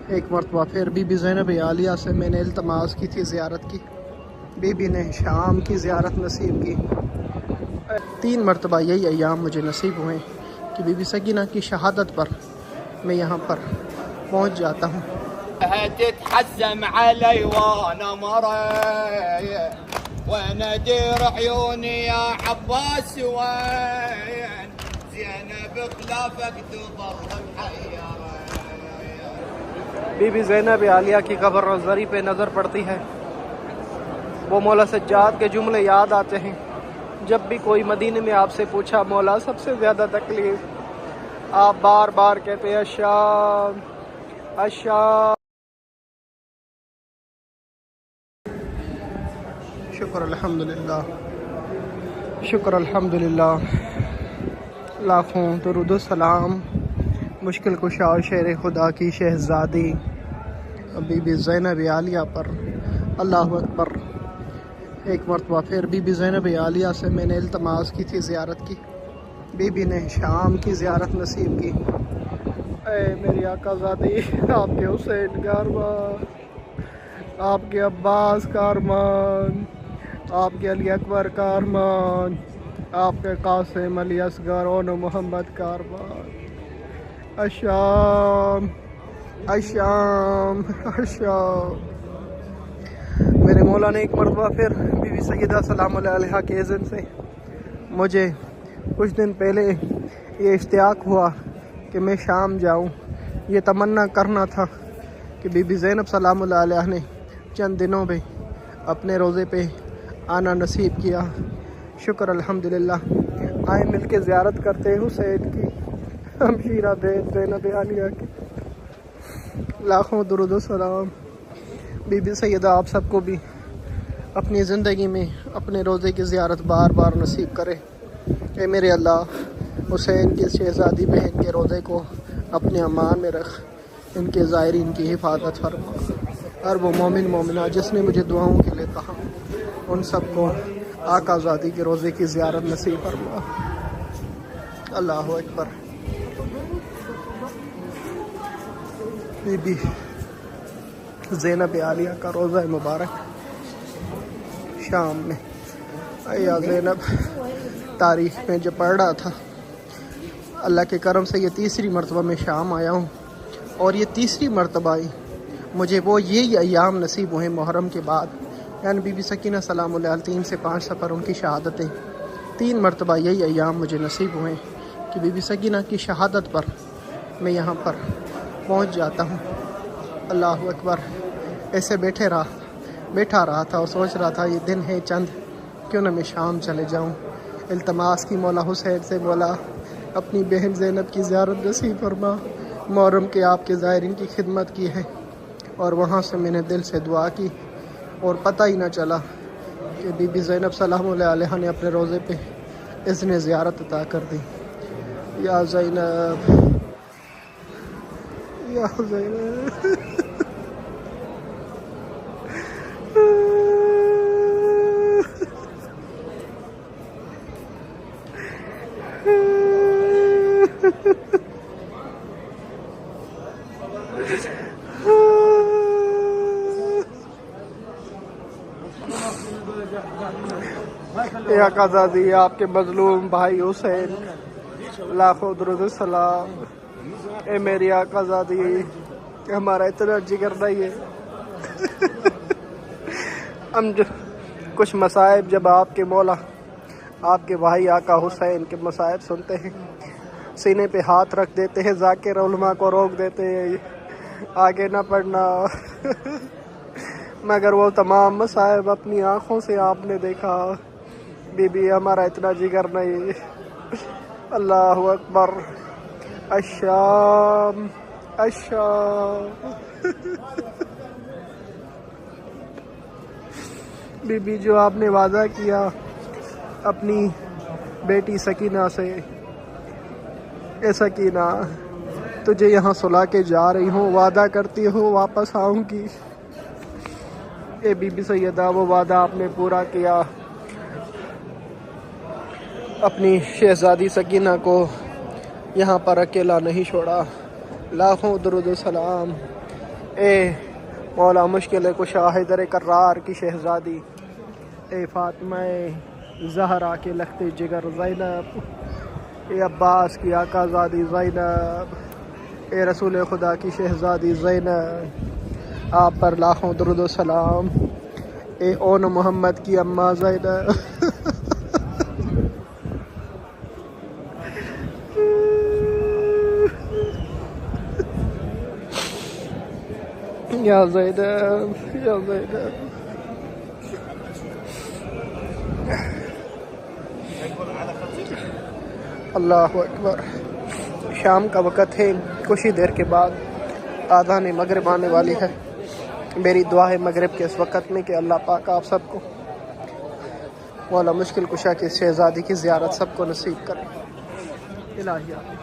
ایک مرتبہ پھر بی بی زینب عالیہ سے میں نے التماس کی تھی زیارت کی، بی بی نے شام کی زیارت نصیب کی۔ 3 مرتبہ یہی ایام مجھے نصیب ہوئے کہ بی بی سکینہ کی شہادت پر میں یہاں پر پہنچ جاتا ہوں۔ تتحزم علي وانا مري وندير عيوني يا عباس وين زينب خلافك تظل محيرة۔ بی بی زینب عالیہ کی قبر روزری پہ نظر پڑتی ہے، وہ مولا سجاد کے جملے یاد آتے ہیں۔ جب بھی کوئی مدینے میں آپ سے پوچھا مولا سب سے زیادہ تکلیف، آپ بار بار کہتے ہیں الشام الشام۔ شکر الحمدللہ، شکر الحمدللہ، لاکھوں درود و سلام مشکل کشا شیر خدا کی شہزادی بی بی زینب عالیہ پر۔ اللہ اکبر۔ ایک مرتبہ پھر بی بی زینب عالیہ سے میں نے التماس کی تھی زیارت کی، بی بی نے شام کی زیارت نصیب کی۔ اے میری آقا زادی، آپ کے حسین کارمان، آپ کے عباس کارمان، آپ کے علی اکبر کارمان، آپ کے قاسم علی اصغر اون محمد کارمان۔ الشام الشام الشام۔ میرے مولا نے ایک مرتبہ پھر بی بی سیدہ سلام اللہ علیہا کے اذن سے مجھے کچھ دن پہلے یہ اشتیاق ہوا کہ میں شام جاؤں، یہ تمنا کرنا تھا کہ بی بی زینب سلام اللہ علیہا نے چند دنوں میں اپنے روزے پہ آنا نصیب کیا۔ شکر الحمدللہ۔ آئے مل کے زیارت کرتے حسین کی، ہمشیرہ بیت زینب عالیہ کی۔ لاکھوں درود و سلام۔ بی بی سیدہ آپ سب کو بھی اپنی زندگی میں اپنے روزے کی زیارت بار بار نصیب کرے۔ اے میرے اللہ، حسین کی شہزادی بہن کے روزے کو اپنے امان میں رکھ، ان کے زائرین کی حفاظت فرما۔ ہر وہ مومن مومنہ جس نے مجھے دعاؤں کے لیے کہا، ان سب کو آقا زادی کے روزے کی زیارت نصیب فرما۔ اللہ اکبر۔ بی بی زینب عالیہ کا روزہ مبارک شام میں۔ یا زینب، تاریخ میں جب پڑھ رہا تھا، اللہ کے کرم سے یہ 3ری مرتبہ میں شام آیا ہوں، اور یہ 3ری مرتبہ ہی مجھے وہ یہی ایام نصیب ہوئے محرم کے بعد، یعنی بی بی سکینہ سلام اللہ علیہ 3 سے 5 سفر ان کی شہادتیں، 3 مرتبہ یہی ایام مجھے نصیب ہوئے کہ بی بی سکینہ کی شہادت پر میں یہاں پر پہنچ جاتا ہوں۔ اللہ اکبر۔ ایسے بیٹھا رہا تھا اور سوچ رہا تھا یہ دن ہے چند، کیوں نہ میں شام چلے جاؤں۔ التماس کی مولا حسین سے، مولا اپنی بہن زینب کی زیارت نصیب فرما۔ محرم کے آپ کے زائرین کی خدمت کی ہے، اور وہاں سے میں نے دل سے دعا کی، اور پتہ ہی نہ چلا کہ بی بی زینب سلام اللہ علیہا نے اپنے روزے پہ اذن زیارت عطا کر دی۔ یا زینب، یا زینب۔ اے آقا زادی، آپ کے مظلوم بھائی حسین، لاکھوں درود و سلام۔ اے میری آقا زادی، ہمارا اتنا جگر نہیں ہے، ہم کچھ مصائب جب آپ کے مولا، آپ کے بھائی آقا حسین کے مصائب سنتے ہیں، سینے پہ ہاتھ رکھ دیتے ہیں، ذاکر علماء کو روک دیتے ہیں آگے نہ پڑھنا، مگر وہ تمام مصائب اپنی آنکھوں سے آپ نے دیکھا۔ بی بی، ہمارا اتنا جگر نہیں۔ اللہ اکبر۔ الشام الشام۔ بی بی، جو آپ نے وعدہ کیا اپنی بیٹی سکینہ سے، اے سکینہ، تجھے یہاں سلا کے جا رہی ہوں، وعدہ کرتی ہوں واپس آؤں گی۔ اے بی بی سیدہ، وہ وعدہ آپ نے پورا کیا، اپنی شہزادی سکینہ کو یہاں پر اکیلا نہیں چھوڑا۔ لاکھوں درود و سلام اے مولا مشکل کشا حیدر کرار کی شہزادی، اے فاطمہ زہرا کے لخت جگر زینب، اے عباس کی آقا زادی زینب، اے رسول خدا کی شہزادی زینب، آپ پر لاکھوں درود و سلام، اے اون محمد کی اماں زینب۔ یا زینب یا زینب۔ اللہ اکبر۔ شام کا وقت ہے، کچھ ہی دیر کے بعد آذان مغرب آنے والی ہے۔ میری دعا ہے مغرب کے اس وقت میں کہ اللہ پاک آپ سب کو مولا مشکل کشا کی شہزادی کی زیارت سب کو نصیب کرے۔ الہی آمین۔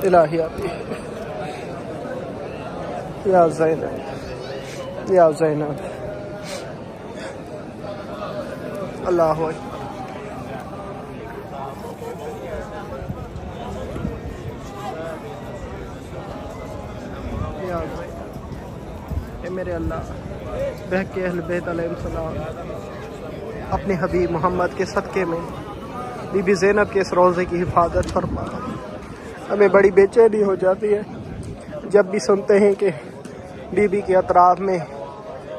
الہی آمین۔ یا زینب یا زینب۔ اللہ اکبر۔ یا زینب۔ اے میرے اللہ، بہک کے اہل بیت علیہ السلام، اپنے حبیب محمد کے صدقے میں بی بی زینب کے اس روضے کی حفاظت فرما۔ ہمیں بڑی بے چینی ہو جاتی ہے جب بھی سنتے ہیں کہ بی بی کے اطراف میں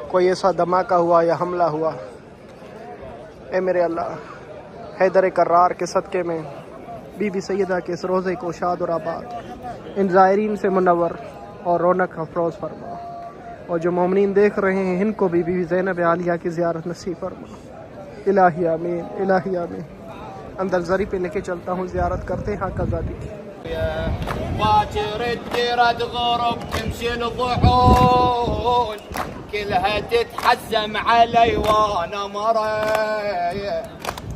کوئی ایسا دھماکہ ہوا یا حملہ ہوا۔ اے میرے اللہ، حیدر کرار کے صدقے میں بی بی سیدہ کے اس روضے کو شاد اور آباد، ان زائرین سے منور اور رونق افروز فرما، اور جو مومنین دیکھ رہے ہیں ان کو بھی بی بی زینب عالیہ کی زیارت نصیب فرما۔ الہی آمین الہی آمین۔ اندر زری پہ لے کے چلتا ہوں، زیارت کرتے ہیں حق آزادی کی۔ باكر الديرة غرب تمشي الضحون، كلها تتحزم علي وانا مري،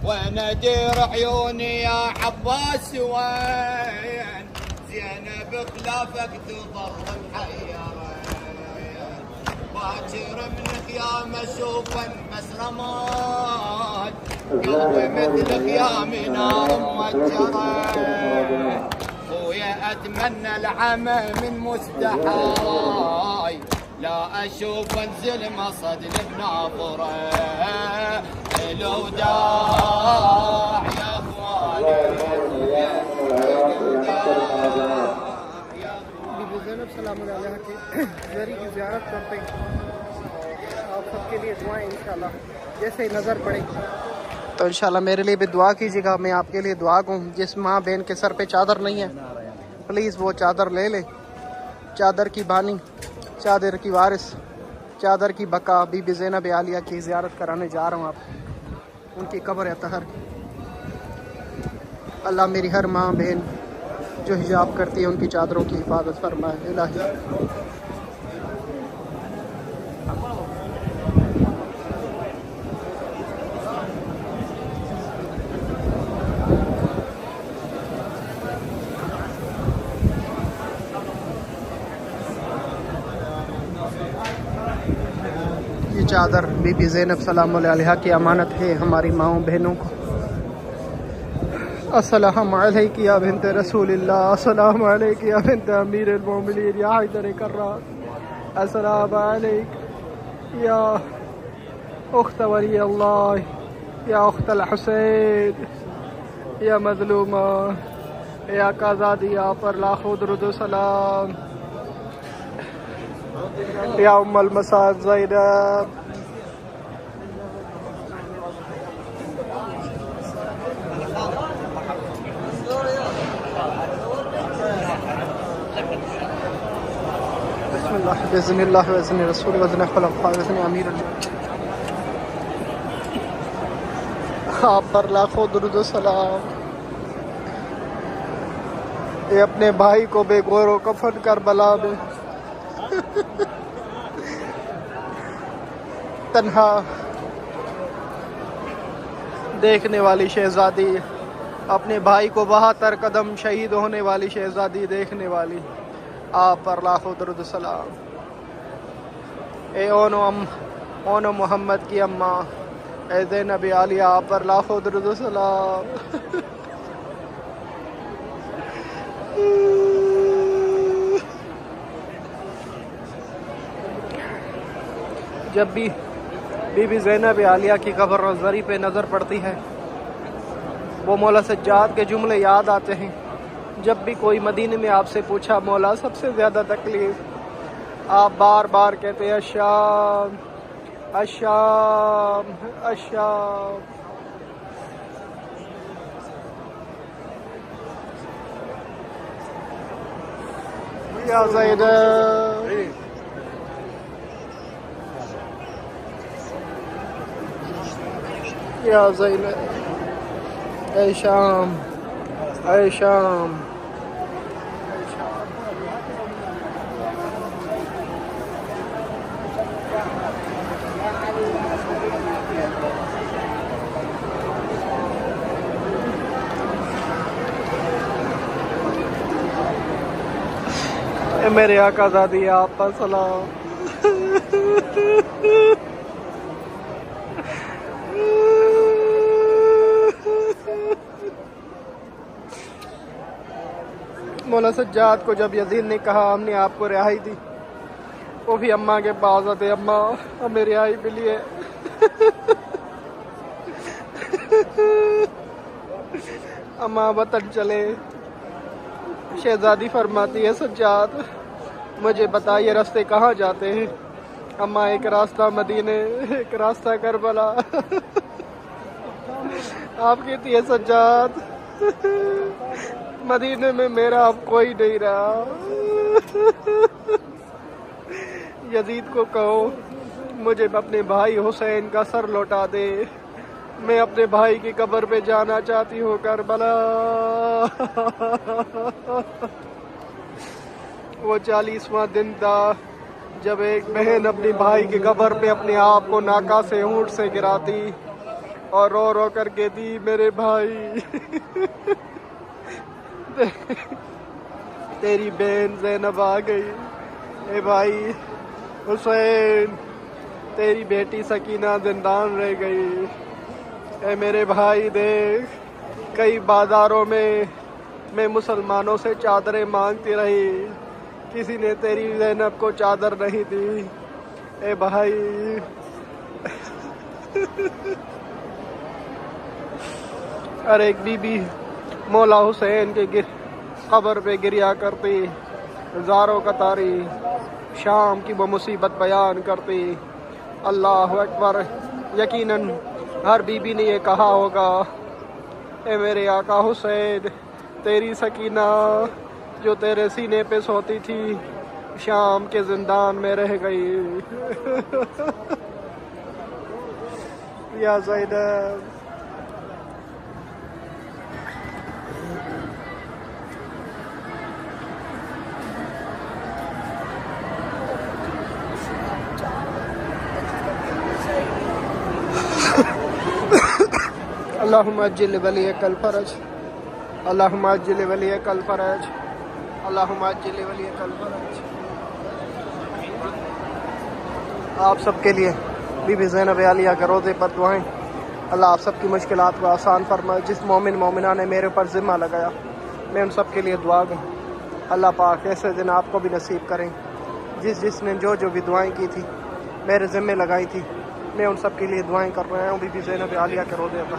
وندير عيوني يا عباس وين، زينب خلافك تظل محيرة، باكر من خيام اشوفا بس رماد، قلبي مثلك يا منار موجرة، خويا اتمنى العمى من مستحاي، لا اشوف انزل مصد بناظره، لو داع يا اخواني بی بی زینب سلام علیہ کی زری کی زیارت کرتے ہیں، آپ سب کے لیے دعائیں انشاءاللہ جیسے ہی نظر پڑے تو انشاءاللہ میرے لیے بھی دعا کیجیے گا، میں آپ کے لیے دعا کروں۔ جس ماں بہن کے سر پہ چادر نہیں ہے پلیز وہ چادر لے لے، چادر کی بانی، چادر کی وارث، چادر کی بقا بی بی زینب عالیہ کی زیارت کرانے جا رہا ہوں آپ ان کی قبر اطہر کی۔ اللہ میری ہر ماں بہن جو حجاب کرتی ہے ان کی چادروں کی حفاظت فرمائے۔ الہی چادر بی بی زینب سلام علیہ کی امانت ہے ہماری ماؤں بہنوں کو۔ السلام علیک یا بنت رسول اللہ، السلام علیک یا بنت امیر المومنین یا حیدر کرار، السلام علیک یا اخت ولی اللہ، یا اخت الحسین، یا مظلومہ، یا آقا زادی، آپ پر لاکھوں درود و سلام، یا ام المساک زینب۔ بسم اللہ بإذن اللہ وإذن رسول وإذن خلفاء وإذن امیر آپ پر لاکھوں درود و سلام۔ یہ اپنے بھائی کو بے گور و کفن کربلا میں تنہا دیکھنے والی شہزادی، اپنے بھائی کو بہتر قدم شہید ہونے والی شہزادی دیکھنے والی، آپ پر لاکھوں درود و سلام۔ اے اونو محمد کی اماں، اے زینب عالیہ، آپ پر لاکھوں درود و سلام۔ جب بھی بی بی زینب عالیہ کی قبر روزری پہ نظر پڑتی ہے وہ مولا سجاد کے جملے یاد آتے ہیں. جب بھی کوئی مدینے میں آپ سے پوچھا مولا سب سے زیادہ تکلیف، آپ بار بار کہتے ہیں الشام الشام الشام. یا زینب یا زینب اے شام اے شام. اے میرے آقا زادی آپ پر سلام. مولا سجاد کو جب یزید نے کہا ہم نے آپ کو رہائی دی، وہ بھی اماں کے پاس آتے، اماں ہمیں رہائی ملی ہے. اماں وطن چلے. شہزادی فرماتی ہے سجاد مجھے بتائیے راستے کہاں جاتے ہیں؟ اماں ایک راستہ مدینے ایک راستہ کربلا. آپ کہتی ہے سجاد مدینے میں میرا اب کوئی نہیں رہا. یزید کو کہو مجھے اپنے بھائی حسین کا سر لوٹا دے، میں اپنے بھائی کی قبر پہ جانا چاہتی ہوں کربلا. وہ 40واں دن تھا جب ایک بہن اپنی بھائی کی قبر پہ اپنے آپ کو ناکا سے اونٹ سے گراتی اور رو رو کر کہتی میرے بھائی تیری بہن زینب آ گئی. اے بھائی حسین تیری بیٹی سکینہ زندان رہ گئی. اے میرے بھائی دیکھ کئی بازاروں میں مسلمانوں سے چادریں مانگتی رہی، کسی نے تیری زینب کو چادر نہیں دی. اے بھائی اور ایک بی بی مولا حسین کے قبر پہ گریا کرتی، زاروں قطاری شام کی وہ مصیبت بیان کرتی. اللہ اکبر. یقیناً ہر بی بی نے یہ کہا ہوگا اے میرے آقا حسین تیری سکینہ جو تیرے سینے پہ سوتی تھی شام کے زندان میں رہ گئی. یا زینب اللہم عجل ولیک الفرج اللہم عجل ولیک الفرج اللہم عجل ولیک الفرج. آپ سب کے لیے بی بی زینب عالیہ کے روضے پر دعائیں. اللہ آپ سب کی مشکلات کو آسان فرمائے. جس مومن مومنہ نے میرے پر ذمہ لگایا میں ان سب کے لیے دعا گوں. اللہ پاک ایسے دن آپ کو بھی نصیب کریں. جس نے جو بھی دعائیں کی تھی میرے ذمہ لگائی تھی میں ان سب کے لیے دعائیں کر رہا ہوں. بی بی زینب عالیہ کے روضے پر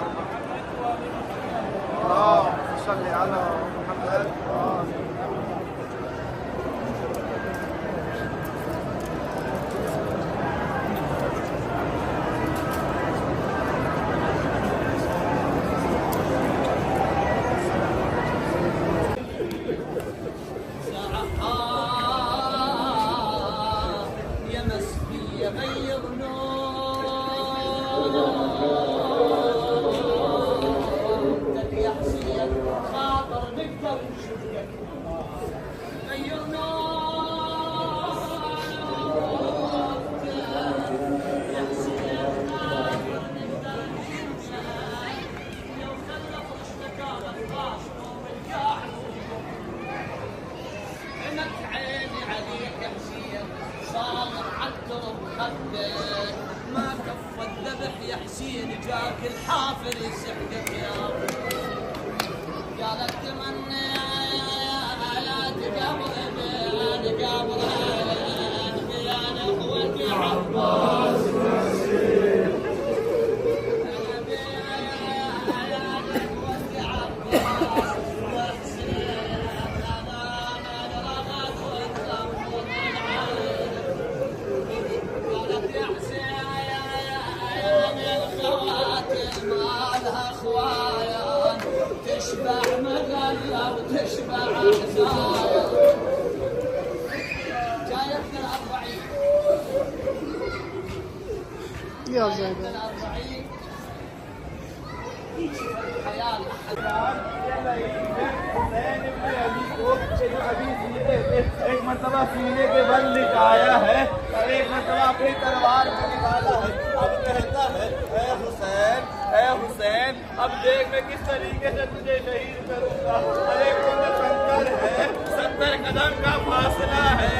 اللہم صلی علی محمد. ما كف الذبح يا حسين جاك الحافر يسحقك يا قالت تمنى لا تقبل بين قبرين بين اخوتي عباس تشبع مغلى وتشبع احزان. جايتنا الأربعين يا زينب الأربعين حياة ایک مرتبہ سینے کے بل لٹایا ہے اور ایک مرتبہ اپنی تلوار میں نکالا ہے. اب کہتا ہے اے حسین اے حسین اب دیکھ میں کس طریقے سے تجھے شہید کروں گا. ارے کون کنکر ہے 70 قدم کا فاصلہ ہے.